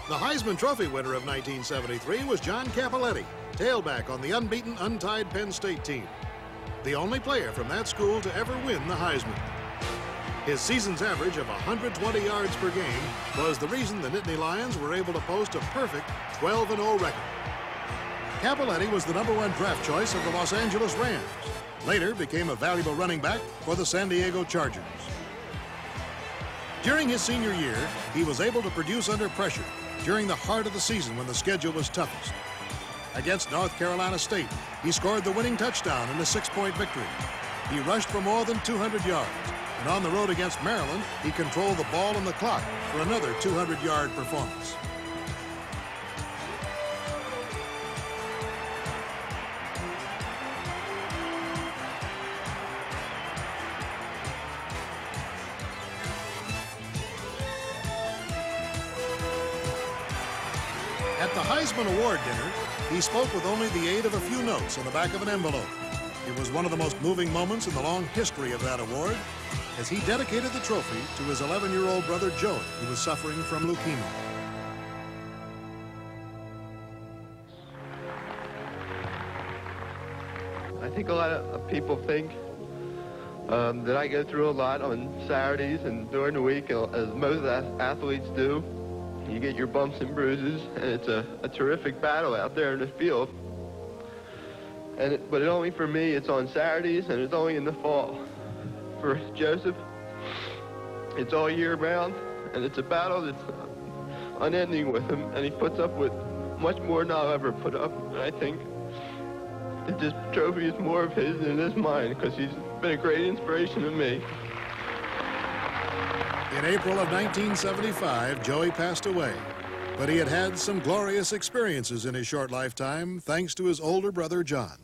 The Heisman Trophy winner of 1973 was John Cappelletti, tailback on the unbeaten, untied Penn State team. The only player from that school to ever win the Heisman. His season's average of 120 yards per game was the reason the Nittany Lions were able to post a perfect 12-0 record. Cappelletti was the #1 draft choice of the Los Angeles Rams. Later became a valuable running back for the San Diego Chargers. During his senior year, he was able to produce under pressure during the heart of the season when the schedule was toughest. Against North Carolina State, he scored the winning touchdown in a 6-point victory. He rushed for more than 200 yards. And on the road against Maryland, he controlled the ball and the clock for another 200-yard performance. At the Heisman Award dinner, he spoke with only the aid of a few notes on the back of an envelope. It was one of the most moving moments in the long history of that award, as he dedicated the trophy to his 11-year-old brother Joey, who was suffering from leukemia. I think a lot of people think that I go through a lot on Saturdays and during the week, as most athletes do. You get your bumps and bruises, and it's a terrific battle out there in the field. But only for me, it's on Saturdays, and it's only in the fall. For Joseph, it's all year round, and it's a battle that's unending with him, and he puts up with much more than I'll ever put up. And I think that this trophy is more of his than it is mine, because he's been a great inspiration to me. In April of 1975, Joey passed away, but he had had some glorious experiences in his short lifetime, thanks to his older brother, John.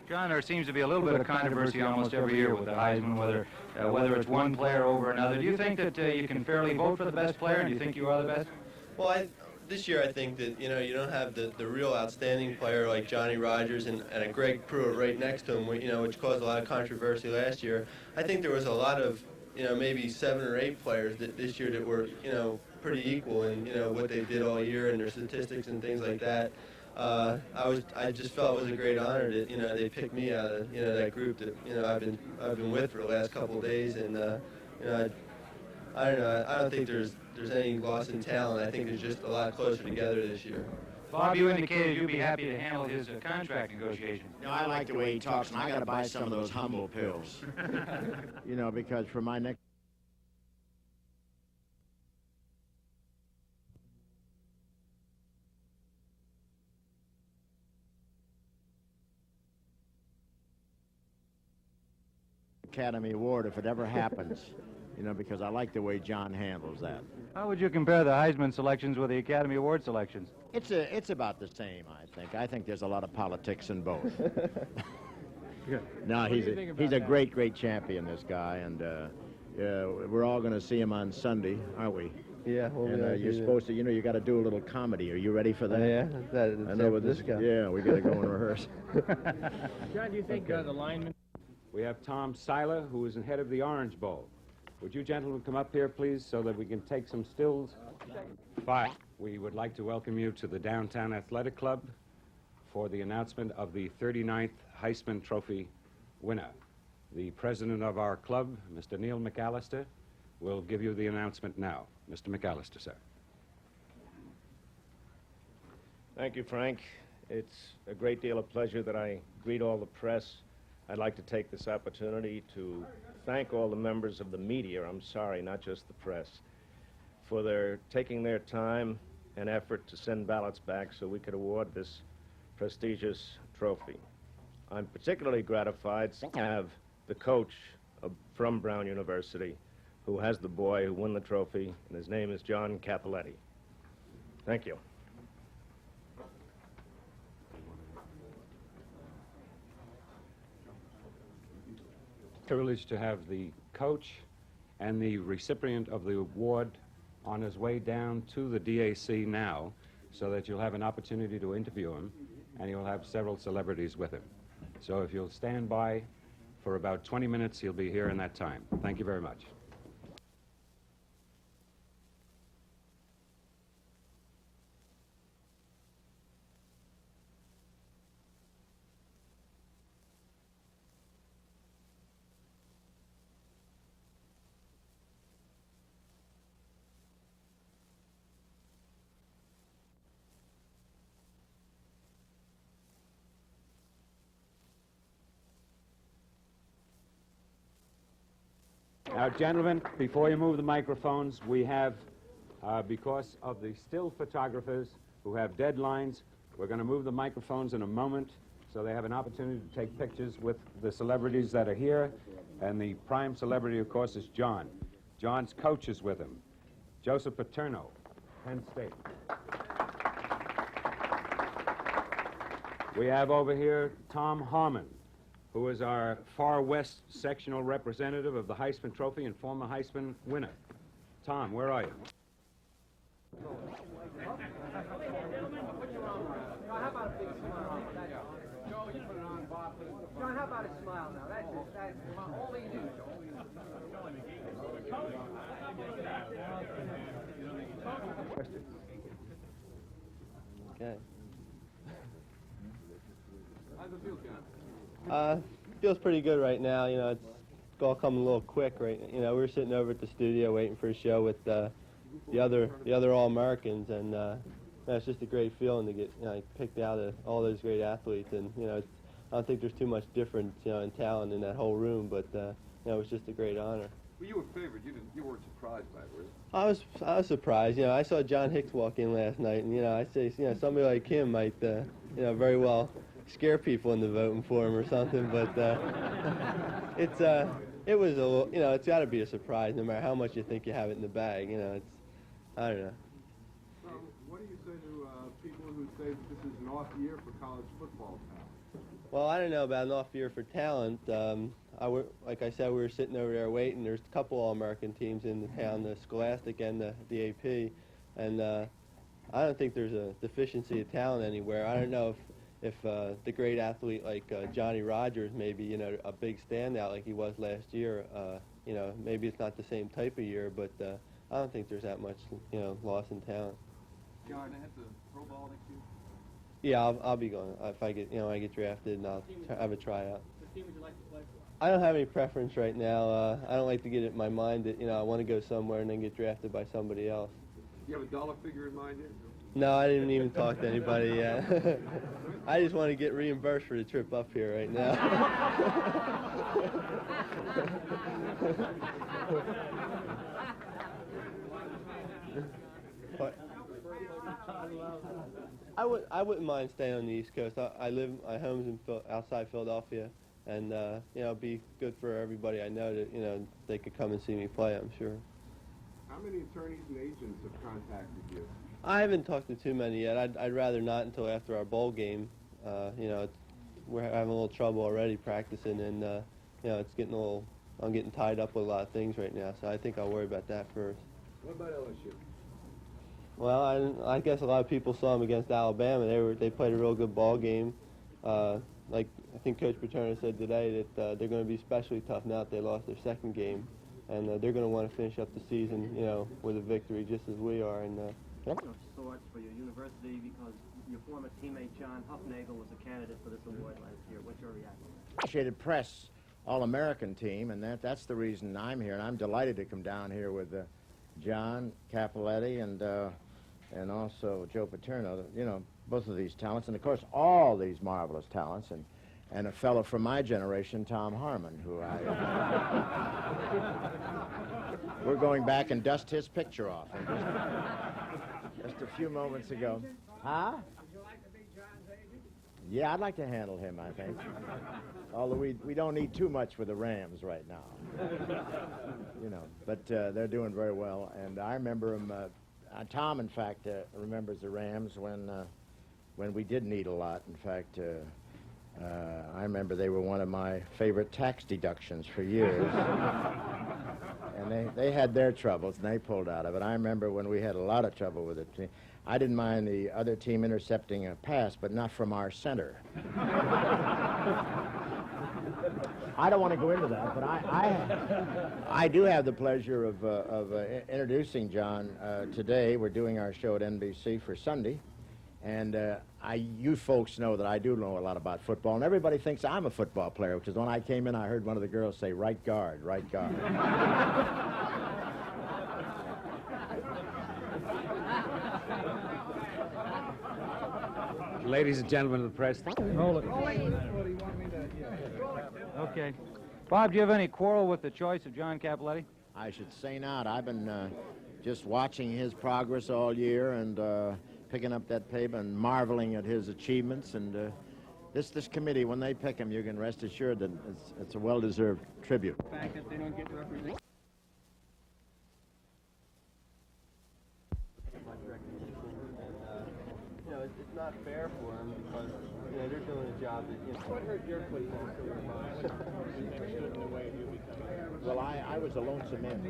John, there seems to be a little bit of controversy almost every year with the Heisman, whether it's one player over another. Do you think that you can fairly vote for the best player, and do you think you are the best? Well, this year I think that, you don't have the real outstanding player like Johnny Rodgers and a Greg Pruitt right next to him, which caused a lot of controversy last year. I think there was a lot of, maybe 7 or 8 players this year that were, pretty equal in, what they did all year and their statistics and things like that. I just felt it was a great honor that they picked me out of that group that I've been with for the last couple of days, and I don't know, I don't think there's any loss in talent. I think it's just a lot closer together this year. Bob, you indicated you'd be happy to handle his contract negotiation. I like the way he talks, and I got to buy some of those humble pills. Because for my next Academy Award, if it ever happens, because I like the way John handles that. How would you compare the Heisman selections with the Academy Award selections? It's about the same, I think. I think there's a lot of politics in both. No, he's a great champion, this guy, and we're all going to see him on Sunday, aren't we? Yeah. And you're supposed to, you got to do a little comedy. Are you ready for that? Yeah. I know with this guy. Yeah, we got to go and rehearse. John, do you think the lineman... We have Tom Seiler, who is the head of the Orange Bowl. Would you gentlemen come up here, please, so that we can take some stills? Fine. We would like to welcome you to the Downtown Athletic Club for the announcement of the 39th Heisman Trophy winner. The president of our club, Mr. Neil McAllister, will give you the announcement now. Mr. McAllister, sir. Thank you, Frank. It's a great deal of pleasure that I greet all the press. I'd like to take this opportunity to thank all the members of the media, I'm sorry, not just the press, for taking their time and effort to send ballots back so we could award this prestigious trophy. I'm particularly gratified to have the coach from Brown University who has the boy who won the trophy, and his name is John Cappelletti. Thank you. privilege to have the coach and the recipient of the award on his way down to the DAC now, so that you'll have an opportunity to interview him, and you'll have several celebrities with him. So if you'll stand by for about 20 minutes, he'll be here in that time. Thank you very much. Now, gentlemen, before you move the microphones, we have, because of the still photographers who have deadlines, we're going to move the microphones in a moment so they have an opportunity to take pictures with the celebrities that are here. And the prime celebrity, of course, is John. John's coach is with him, Joseph Paterno, Penn State. We have over here Tom Harmon, who is our Far West sectional representative of the Heisman Trophy and former Heisman winner. Tom, where are you? John, how about a smile now? That's it. That's all he knew. Okay. How's it feel, John? Feels pretty good right now. You know, it's all coming a little quick, right? You know, we were sitting over at the studio waiting for a show with the other All-Americans, and it's just a great feeling to get picked out of all those great athletes. And you know, I don't think there's too much difference, in talent in that whole room, but it was just a great honor. Well, you were favored. You weren't surprised by it, were you? I was surprised. I saw John Hicks walk in last night, and I say, somebody like him might, very well scare people into voting for him or something. But it was a little, it's got to be a surprise, no matter how much you think you have it in the bag. I don't know. What do you say to people who say that this is an off year for college football now? Well, I don't know about an off year for talent. Like I said, we were sitting over there waiting. There's a couple All-American teams in the town, the Scholastic and the AP, and I don't think there's a deficiency of talent anywhere. I don't know if the great athlete like Johnny Rogers, maybe a big standout like he was last year. Maybe it's not the same type of year, but I don't think there's that much loss in talent. John, they have the Pro Bowl next year? Yeah, I'll be going if I get I get drafted, and I'll have a tryout. What team would you like to play for? I don't have any preference right now. I don't like to get it in my mind that I want to go somewhere and then get drafted by somebody else. Do you have a dollar figure in mind yet? No, I didn't even talk to anybody yet. I just want to get reimbursed for the trip up here right now. I wouldn't mind staying on the East Coast. My home's outside Philadelphia, and it'd be good for everybody I know that they could come and see me play, I'm sure. How many attorneys and agents have contacted you? I haven't talked to too many yet. I'd rather not until after our bowl game. We're having a little trouble already practicing, and it's getting I'm getting tied up with a lot of things right now, so I think I'll worry about that first. What about LSU? Well, I guess a lot of people saw them against Alabama. They played a real good ball game. Like I think Coach Paterno said today that they're going to be especially tough now that they lost their second game, and they're going to want to finish up the season, with a victory just as we are. And Of sorts for your university, because your former teammate John Huffnagel was a candidate for this award last year. What's your reaction? Associated Press All-American team, and that's the reason I'm here. And I'm delighted to come down here with John Cappelletti and also Joe Paterno. Both of these talents, and of course all these marvelous talents, and a fellow from my generation, Tom Harmon, who we're going back and dust his picture off. Just a few moments ago. Huh? Would you like to be John's agent? Yeah, I'd like to handle him, I think. Although we don't need too much with the Rams right now. But they're doing very well. And I remember him, Tom, in fact, remembers the Rams when we did need a lot. In fact, I remember they were one of my favorite tax deductions for years. And they had their troubles, and they pulled out of it. I remember when we had a lot of trouble with it. I didn't mind the other team intercepting a pass, but not from our center. I don't want to go into that, but I do have the pleasure of introducing John today. We're doing our show at NBC for Sunday, and you folks know that I do know a lot about football, and everybody thinks I'm a football player, because when I came in, I heard one of the girls say, right guard, right guard. Ladies and gentlemen of the press. Hold it. Okay. Bob, do you have any quarrel with the choice of John Cappelletti? I should say not. I've been just watching his progress all year and picking up that paper and marveling at his achievements. And this committee, when they pick him, you can rest assured that it's a well-deserved tribute. The fact that they don't get to represent. It's not fair for them because they're doing a job that What hurt your place Well, I was a lonesome man.